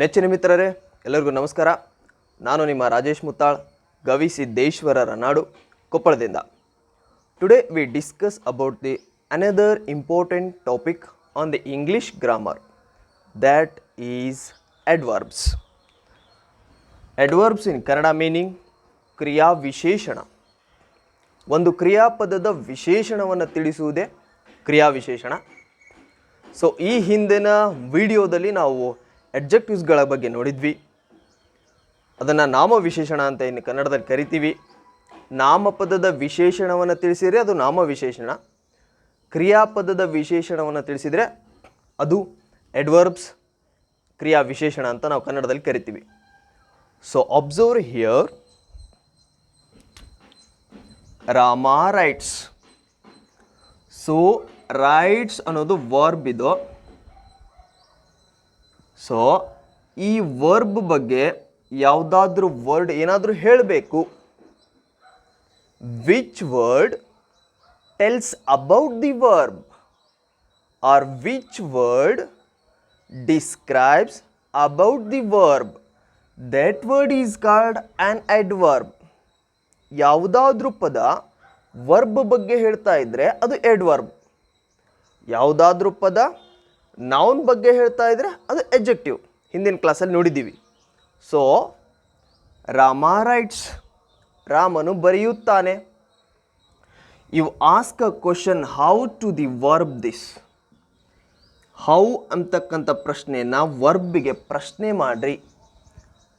ನೆಚ್ಚಿನ ಮಿತ್ರರೇ ಎಲ್ಲರಿಗೂ ನಮಸ್ಕಾರ. ನಾನು ನಿಮ್ಮ ರಾಜೇಶ್ ಮುತ್ತಾಳ್, ಗವಿ ಸಿದ್ದೇಶ್ವರರ ನಾಡು, ಕೊಪ್ಪಳದಿಂದ. Today we discuss about the another important topic on the English grammar, that is adverbs. Adverbs in Kannada meaning ಕ್ರಿಯಾ ವಿಶೇಷಣ. ಒಂದು ಕ್ರಿಯಾಪದದ ವಿಶೇಷಣವನ್ನು ತಿಳಿಸುವುದೇ ಕ್ರಿಯಾ ವಿಶೇಷಣ. ಸೊ ಈ ಹಿಂದಿನ ವಿಡಿಯೋದಲ್ಲಿ ನಾವು ಅಡ್ಜೆಕ್ಟಿವ್ಸ್ಗಳ ಬಗ್ಗೆ ನೋಡಿದ್ವಿ. ಅದನ್ನು ನಾಮವಿಶೇಷಣ ಅಂತ ಇನ್ನು ಕನ್ನಡದಲ್ಲಿ ಕರಿತೀವಿ. ನಾಮಪದದ ವಿಶೇಷಣವನ್ನು ತಿಳಿಸಿದರೆ ಅದು ನಾಮವಿಶೇಷಣ, ಕ್ರಿಯಾಪದದ ವಿಶೇಷಣವನ್ನು ತಿಳಿಸಿದರೆ ಅದು ಅಡ್ವರ್ಬ್ಸ್, ಕ್ರಿಯಾ ವಿಶೇಷಣ ಅಂತ ನಾವು ಕನ್ನಡದಲ್ಲಿ ಕರಿತೀವಿ. So observe here, Rama writes. So writes ಅನ್ನೋದು ವರ್ಬ್ ಇದು. ಸೊ ಈ ವರ್ಬ್ ಬಗ್ಗೆ ಯಾವುದಾದ್ರೂ ವರ್ಡ್ ಏನಾದರೂ ಹೇಳಬೇಕು. Which word tells about the verb or which word describes about the verb, that word is called an adverb. ಯಾವುದಾದ್ರೂ ಪದ ವರ್ಬ್ ಬಗ್ಗೆ ಹೇಳ್ತಾ ಇದ್ದರೆ ಅದು ಅಡ್ವರ್ಬ್. ಯಾವುದಾದ್ರೂ ಪದ ನೌನ್ ಬಗ್ಗೆ ಹೇಳ್ತಾ ಇದ್ದರೆ ಅದು ಎಡ್ಜೆಕ್ಟಿವ್. ಹಿಂದಿನ ಕ್ಲಾಸಲ್ಲಿ ನೋಡಿದ್ದೀವಿ. ಸೊ ರಾಮ ರೈಟ್ಸ್, ರಾಮನು ಬರೆಯುತ್ತಾನೆ. You ask a question, how to the verb this. How ಅಂತಕ್ಕಂಥ ಪ್ರಶ್ನೆಯನ್ನು ವರ್ಬಿಗೆ ಪ್ರಶ್ನೆ ಮಾಡಿರಿ.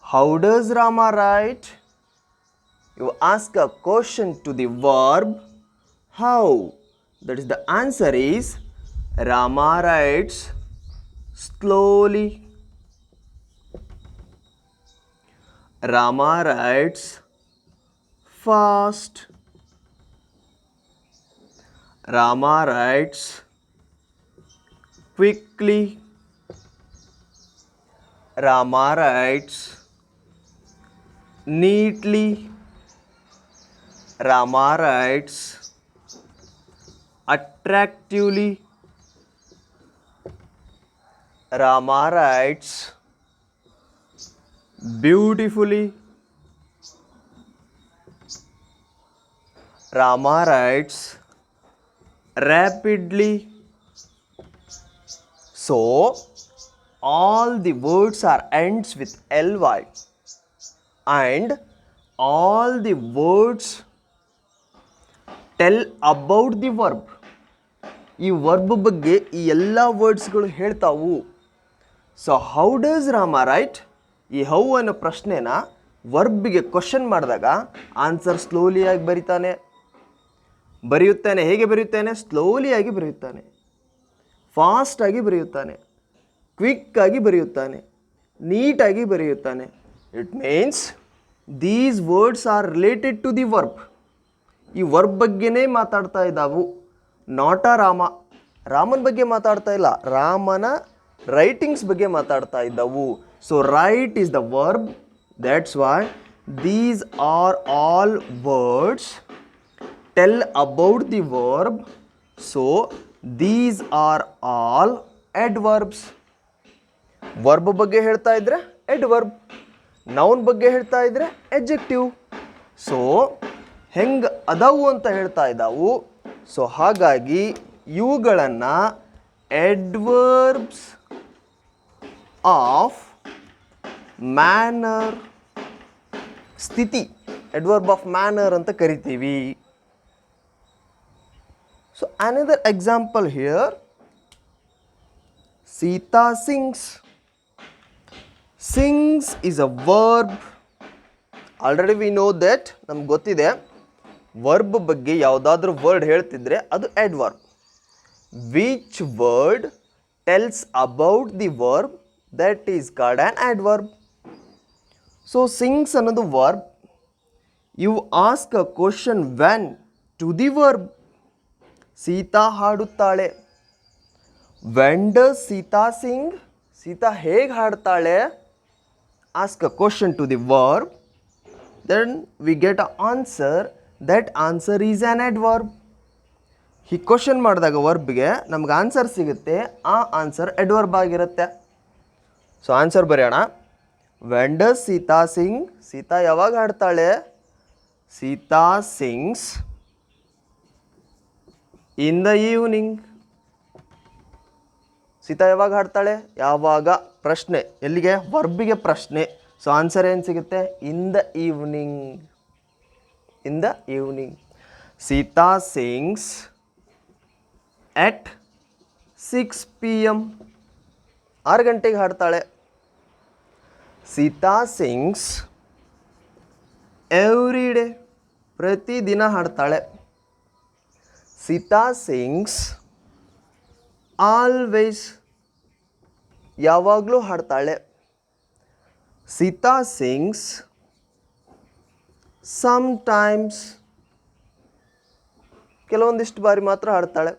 How does Rama write? You ask a question to the verb how. That is the answer is Rama writes slowly. Rama writes fast. Rama writes quickly. Rama writes neatly. Rama writes attractively. Rama writes beautifully. Rama writes rapidly. So all the words are ends with ly, and all the words tell about the verb. ಈ verb ಬಗ್ಗೆ ಈ ಎಲ್ಲ ವರ್ಡ್ಸ್ಗಳು ಹೇಳ್ತಾವು. So how does Rama write? ಈ how ಅನ್ನೋ ಪ್ರಶ್ನೆನ ವರ್ಬಿಗೆ question ಮಾಡಿದಾಗ ಆನ್ಸರ್ ಸ್ಲೋಲಿಯಾಗಿ ಬರೆಯುತ್ತಾನೆ. ಹೇಗೆ ಬರೆಯುತ್ತಾನೆ? ಸ್ಲೋಲಿಯಾಗಿ ಬರೆಯುತ್ತಾನೆ, ಫಾಸ್ಟಾಗಿ ಬರೆಯುತ್ತಾನೆ, ಕ್ವಿಕ್ಕಾಗಿ ಬರೆಯುತ್ತಾನೆ, ನೀಟಾಗಿ ಬರೆಯುತ್ತಾನೆ. It means these words are related to the verb. ಈ ವರ್ಬ್ ಬಗ್ಗೆನೇ ಮಾತಾಡ್ತಾ ಇದ್ದಾವು. ನಾಟ್ ಅ ರಾಮ, ರಾಮನ ಬಗ್ಗೆ ಮಾತಾಡ್ತಾ ಇಲ್ಲ, ರಾಮನ ರೈಟಿಂಗ್ಸ್ ಬಗ್ಗೆ ಮಾತಾಡ್ತಾ ಇದ್ದವು. So right is the verb. That's why these are all words tell about the verb. So these are all adverbs. Verb ಬಗ್ಗೆ ಹೇಳ್ತಾ ಇದ್ರೆ ಅಡ್ವರ್ಬ್, ನೌನ್ ಬಗ್ಗೆ ಹೇಳ್ತಾ ಇದ್ರೆ ಎಡ್ಜೆಕ್ಟಿವ್. ಸೊ ಹೆಂಗೆ ಅದಾವು ಅಂತ ಹೇಳ್ತಾ ಇದ್ದಾವು. ಸೊ ಹಾಗಾಗಿ ಇವುಗಳನ್ನು ಅಡ್ವರ್ಬ್ಸ್ ಆಫ್ ಮ್ಯಾನರ್, ಸ್ಥಿತಿ, ಅಡ್ವರ್ಬ್ ಆಫ್ ಮ್ಯಾನರ್ ಅಂತ ಕರಿತೀವಿ. So another example here, Sita sings. Sings is a verb. Already we know that, ನಮ್ಗೆ ಗೊತ್ತಿದೆ ವರ್ಬ್ ಬಗ್ಗೆ ಯಾವುದಾದ್ರೂ ವರ್ಡ್ ಹೇಳ್ತಿದ್ರೆ ಅದು adverb. Which word tells about the verb, that is called an adverb. So sings ಅನ್ನೋದು verb. You ask a question when to the verb. Sita ಹಾಡುತ್ತಾಳೆ. When does Sita sing? Sita ಹೇಗೆ ಹಾಡ್ತಾಳೆ? Ask a question to the verb, then we get a answer. That answer is an adverb. ಈ question ಮಾಡಿದಾಗ ವರ್ಬ್ಗೆ ನಮ್ಗೆ answer ಸಿಗುತ್ತೆ, ಆ ಆನ್ಸರ್ ಅಡ್ವರ್ಬ್ ಆಗಿರುತ್ತೆ. ಸೊ ಆನ್ಸರ್ ಬರೆಯೋಣ. When does Sita sing, Sita ಯಾವಾಗ ಹಾಡ್ತಾಳೆ? Sita sings in the evening. Sita ಯಾವಾಗ ಹಾಡ್ತಾಳೆ? ಯಾವಾಗ ಪ್ರಶ್ನೆ, ಎಲ್ಲಿಗೆ? ವರ್ಬಿಗೆ ಪ್ರಶ್ನೆ. ಸೊ ಆನ್ಸರ್ ಏನು ಸಿಗುತ್ತೆ? In the evening. In the evening. Sita sings at 6 PM. 6 ಗಂಟೆಗೆ ಹಾಡ್ತಾಳೆ. ಸೀತಾ ಸಿಂಗ್ಸ್ ಎವ್ರಿ ಡೇ, ಪ್ರತಿದಿನ ಹಾಡ್ತಾಳೆ. ಸೀತಾ ಸಿಂಗ್ಸ್ ಆಲ್ವೇಸ್, ಯಾವಾಗಲೂ ಹಾಡ್ತಾಳೆ. ಸೀತಾ ಸಿಂಗ್ಸ್ ಸಮ್ಟೈಮ್ಸ್, ಕೆಲವೊಂದಿಷ್ಟು ಬಾರಿ ಮಾತ್ರ ಹಾಡ್ತಾಳೆ.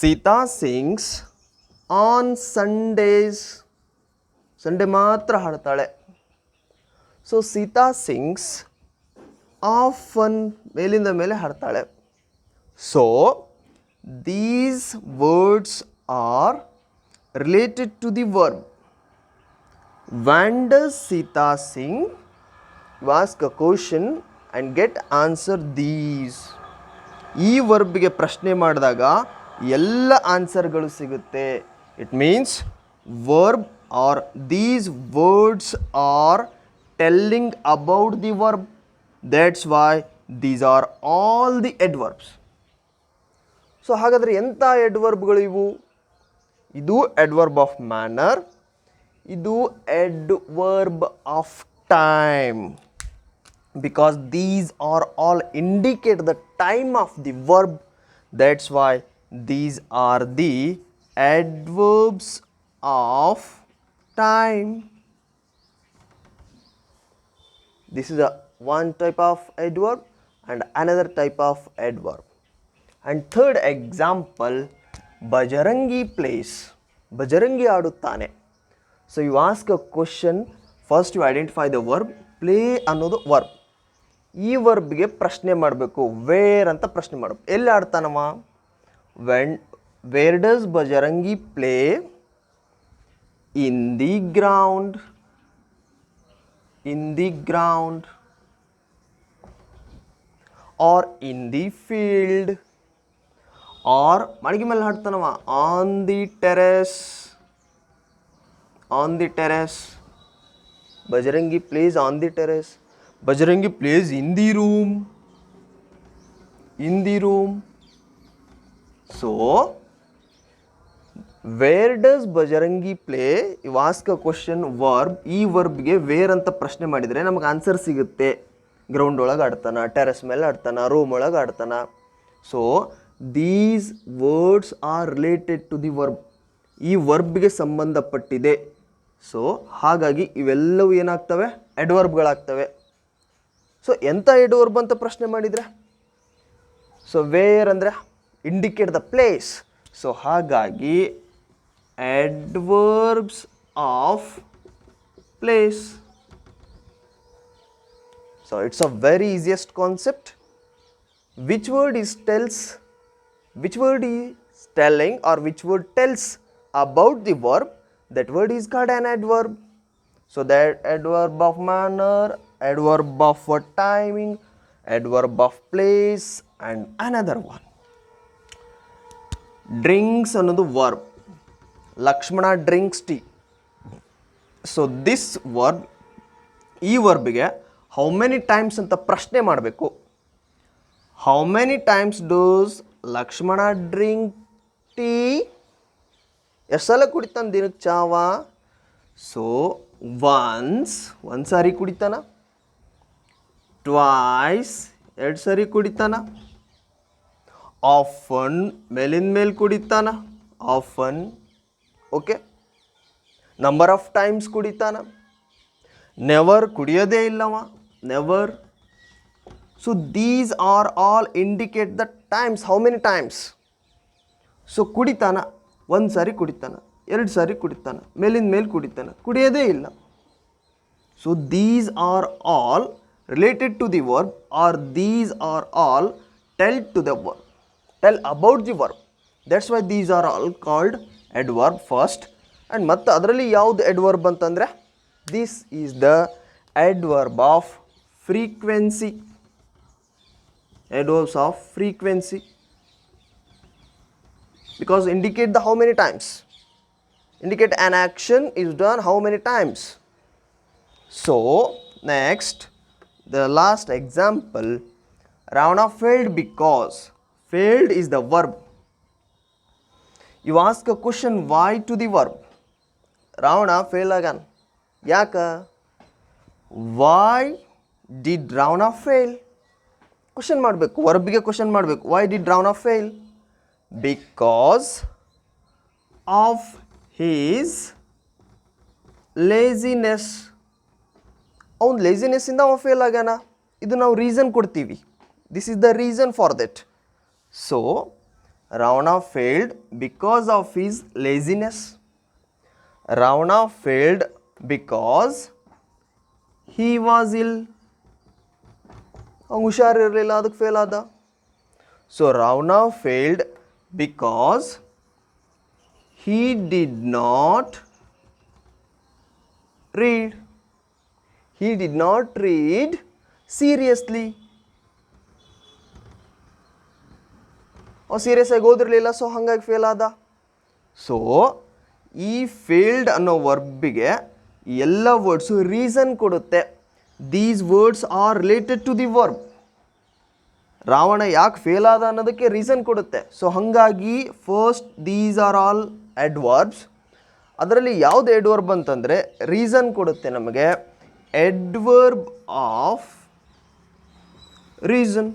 Sita sings on Sundays, Sunday ಮಾತ್ರ ಹಾಡ್ತಾಳೆ. ಸೊ ಸೀತಾ ಸಿಂಗ್ಸ್ ಆಫನ್, ಮೇಲಿಂದ ಮೇಲೆ ಹಾಡ್ತಾಳೆ. So these words are related to the verb. When does Sita sing? You ask a question and get answer these. ಈ ವರ್ಬ್ಗೆ ಪ್ರಶ್ನೆ ಮಾಡಿದಾಗ ಎಲ್ಲ ಆನ್ಸರ್ಗಳು ಸಿಗುತ್ತೆ. It means verb R these words are telling about the verb. That's why these are all the adverbs. So ಹಾಗಾದರೆ ಎಂಥ ಎಡ್ವರ್ಬ್ಗಳು ಇವು? ಇದು ಎಡ್ವರ್ಬ್ ಆಫ್ ಮ್ಯಾನರ್, ಇದು adverb of time. Because these are all indicate the time of the verb. That's why these are the adverbs of time. This is a one type of adverb and another type of adverb. And third example, Bajarangi plays. Bajarangi ಆಡುತ್ತಾನೆ. So you ask a question, first you identify the verb. Play ಅನ್ನೋದು verb. ಈ ವರ್ಬ್ಗೆ ಪ್ರಶ್ನೆ ಮಾಡಬೇಕು. Where ಅಂತ ಪ್ರಶ್ನೆ ಮಾಡಬೇಕು. ಎಲ್ಲಿ ಆಡ್ತಾನಮ್ಮ? Where does Bajrangi play? In the ground. In the ground or in the field. Or ಮಳಿಗೆ ಮೇಲೆ ಹಾಡ್ತಾನವ, on the terrace. On the terrace. Bajrangi plays on the terrace. Bajrangi plays in the room. In the room. So where does Bajrangi play? You ask a question, verb. ಈ ವರ್ಬ್ಗೆ wear ಅಂತ ಪ್ರಶ್ನೆ ಮಾಡಿದರೆ ನಮಗೆ answer ಸಿಗುತ್ತೆ. ಗ್ರೌಂಡ್ ಒಳಗೆ ಆಡ್ತಾನ, ಟೆರೆಸ್ ಮೇಲೆ ಆಡ್ತಾನ, ರೂಮ್ ಒಳಗೆ ಆಡ್ತಾನ. So these words are related to the verb. ಈ ವರ್ಬ್ಗೆ ಸಂಬಂಧಪಟ್ಟಿದೆ. ಸೊ ಹಾಗಾಗಿ ಇವೆಲ್ಲವೂ ಏನಾಗ್ತವೆ? ಎಡ್ವರ್ಬ್ಗಳಾಗ್ತವೆ. ಸೊ ಎಂಥ ಎಡ್ವರ್ಬ್ ಅಂತ ಪ್ರಶ್ನೆ ಮಾಡಿದರೆ? ಸೊ ವೇರ್ ಅಂದರೆ ಇಂಡಿಕೇಟ್ ದ ಪ್ಲೇಸ್. ಸೊ ಹಾಗಾಗಿ adverbs of place. So it's a very easiest concept. Which word is tells? Which word is telling or which word tells about the verb? That word is called an adverb. So that adverb of manner, adverb of timing, adverb of place, and another one. Drinks another verb. Lakshmana drinks tea. So this verb, ಈ ವರ್ಬ್ಗೆ how many times ಅಂತ ಪ್ರಶ್ನೆ ಮಾಡಬೇಕು. How many times does Lakshmana drink tea? ಎಷ್ಟು ಸಲ ಕುಡಿತಾನೆ ದಿನಕ್ಕೆ ಚಾವ? So once, ಒಂದು ಸಾರಿ ಕುಡಿತಾನ. Twice, 2 ಸಾರಿ ಕುಡಿತಾನ. ಆಫನ್, ಮೇಲಿಂದ ಮೇಲೆ ಕುಡಿತಾನ. Often. Okay. Number of times ಕುಡಿತಾನ. ನೆವರ್, ಕುಡಿಯೋದೇ ಇಲ್ಲವ, never. So these are all indicate the times. How many times? So ಕುಡಿತಾನ, 1 ಸಾರಿ ಕುಡಿತಾನ, 2 ಸಾರಿ ಕುಡಿತಾನ, ಮೇಲಿಂದ ಮೇಲೆ ಕುಡಿತಾನ, ಕುಡಿಯೋದೇ ಇಲ್ಲ. So these are all related to the verb R these are all tell to the verb, tell about the verb. That's why these are all called adverb first, and ಮತ್ತು ಅದರಲ್ಲಿ ಯಾವುದು ಎಡ್ವರ್ಬ್ ಅಂತಂದರೆ this is the adverb of frequency. Adverbs of frequency, because indicate the how many times, indicate an action is done how many times. So next, the last example, Ravana failed because. Failed is the verb. You ask a question why to the verb. Ravana failed again. Yaka? Why did Ravana fail? Question ಮಾಡಬೇಕು, ವರ್ಬಿಗೆ question ಮಾಡಬೇಕು. Why did Ravana fail? Because of his laziness. ಅವನು ಲೇಸಿನೆಸ್ಸಿಂದ ಅವ fail ಆಗ್ಯಾನ. ಇದು ನಾವು reason ಕೊಡ್ತೀವಿ. This is the reason for that. So Ravana failed because of his laziness. Ravana failed because he was ill. ಅವ್ನು ಹುಷಾರಿರಲಿಲ್ಲ, ಅದಕ್ಕೆ ಫೇಲ್ ಆದ. So Ravana failed because he did not read. He did not read seriously. ಅವ್ನು serious ಆಗಿ ಓದಿರಲಿಲ್ಲ, so ಹಾಗಾಗಿ fail ಆದ. So ಈ ಫೇಲ್ಡ್ ಅನ್ನೋ ವರ್ಬಿಗೆ ಎಲ್ಲ ವರ್ಡ್ಸು ರೀಸನ್ ಕೊಡುತ್ತೆ. These words are related to the verb. Ravana ಯಾಕೆ ಫೇಲ್ ಆದ ಅನ್ನೋದಕ್ಕೆ ರೀಸನ್ ಕೊಡುತ್ತೆ. ಸೊ ಹಾಗಾಗಿ first these are all adverbs. ಅದರಲ್ಲಿ ಯಾವುದು ಎಡ್ವರ್ಬ್ ಅಂತಂದರೆ ರೀಸನ್ ಕೊಡುತ್ತೆ ನಮಗೆ. Adverb of reason.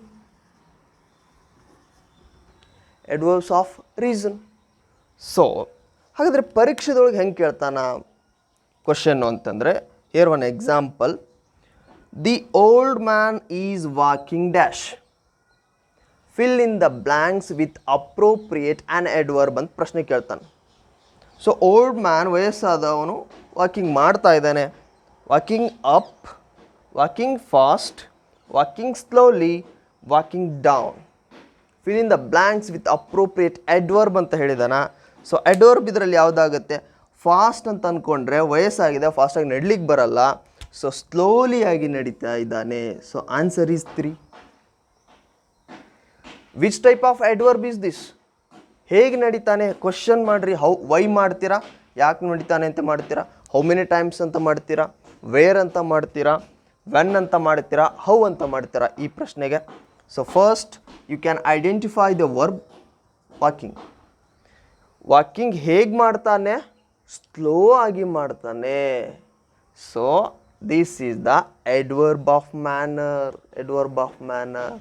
Adverbs of reason. So ಹಾಗಾದರೆ ಪರೀಕ್ಷೆದೊಳಗೆ ಹೆಂಗೆ ಕೇಳ್ತಾನ ಕ್ವಶನ್ನು ಅಂತಂದರೆ, here one example. The old man is walking dash. Fill in the blanks with appropriate an adverb ಅಂತ ಪ್ರಶ್ನೆ ಕೇಳ್ತಾನೆ. ಸೊ ಓಲ್ಡ್ ಮ್ಯಾನ್, ವಯಸ್ಸಾದವನು ವಾಕಿಂಗ್ ಮಾಡ್ತಾ ಇದ್ದಾನೆ. Walking up, walking fast, walking slowly, walking down. Fill in the blanks with appropriate adverb ಅಂತ ಹೇಳಿದಾನ. So adverb ಇದರಲ್ಲಿ ಯಾವುದಾಗುತ್ತೆ? Fast ಅಂತ ಅಂದ್ಕೊಂಡ್ರೆ ವಯಸ್ಸಾಗಿದೆ, ಫಾಸ್ಟಾಗಿ ನಡಿಲಿಕ್ಕೆ ಬರಲ್ಲ. ಸೊ ಸ್ಲೋಲಿಯಾಗಿ ನಡೀತಾ ಇದ್ದಾನೆ. So answer is 3. Which type of adverb is this? ಹೇಗೆ ನಡೀತಾನೆ ಕ್ವಶನ್ ಮಾಡಿರಿ. ವೈ ಮಾಡ್ತೀರಾ, ಯಾಕೆ ನಡೀತಾನೆ ಅಂತ ಮಾಡ್ತೀರಾ, ಹೌ ಮೆನಿ ಟೈಮ್ಸ್ ಅಂತ ಮಾಡ್ತೀರಾ, ವೇರ್ ಅಂತ ಮಾಡ್ತೀರಾ, ವೆನ್ ಅಂತ ಮಾಡ್ತೀರಾ, ಹೌ ಅಂತ ಮಾಡ್ತೀರಾ ಈ ಪ್ರಶ್ನೆಗೆ. So first you can identify the verb walking. Walking ಹೇಗೆ ಮಾಡ್ತಾನೆ? ಸ್ಲೋ ಆಗಿ ಮಾಡ್ತಾನೆ. So this is the adverb of manner. Adverb of manner.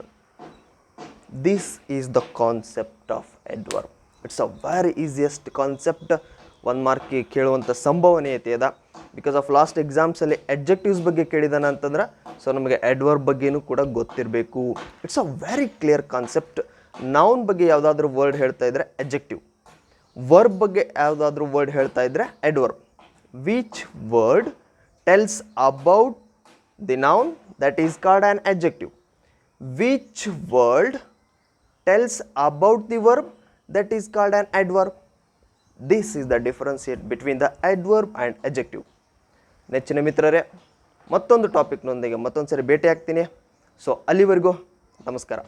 This is the concept of adverb. It's a very easiest concept. 1 ಮಾರ್ಕಿಗೆ ಕೇಳುವಂಥ ಸಂಭವನೀಯತೆ ಇದೆ. Because of last ಎಕ್ಸಾಮ್ಸಲ್ಲಿ adjectives ಬಗ್ಗೆ ಕೇಳಿದಾನೆ ಅಂತಂದ್ರೆ, ಸೊ ನಮಗೆ ಎಡ್ವರ್ಬ್ ಬಗ್ಗೆನೂ ಕೂಡ ಗೊತ್ತಿರಬೇಕು. It's a very clear concept. Noun ಬಗ್ಗೆ ಯಾವುದಾದ್ರೂ ವರ್ಡ್ ಹೇಳ್ತಾ ಇದ್ರೆ ಅಡ್ಜೆಕ್ಟಿವ್, ವರ್ಬ್ ಬಗ್ಗೆ ಯಾವುದಾದ್ರೂ ವರ್ಡ್ ಹೇಳ್ತಾ ಇದ್ರೆ adverb. Which word tells about the noun, that is called on adjective. Which word tells about the verb, that is called an adverb. This is the differentiate between the adverb and adjective. ನೆಚ್ಚಿನ ಮಿತ್ರರೇ, ಮತ್ತೊಂದು ಟಾಪಿಕ್ನೊಂದಿಗೆ ಮತ್ತೊಂದು ಸರಿ ಭೇಟಿ ಆಗ್ತೀನಿ. So ಅಲ್ಲಿವರೆಗೂ ನಮಸ್ಕಾರ.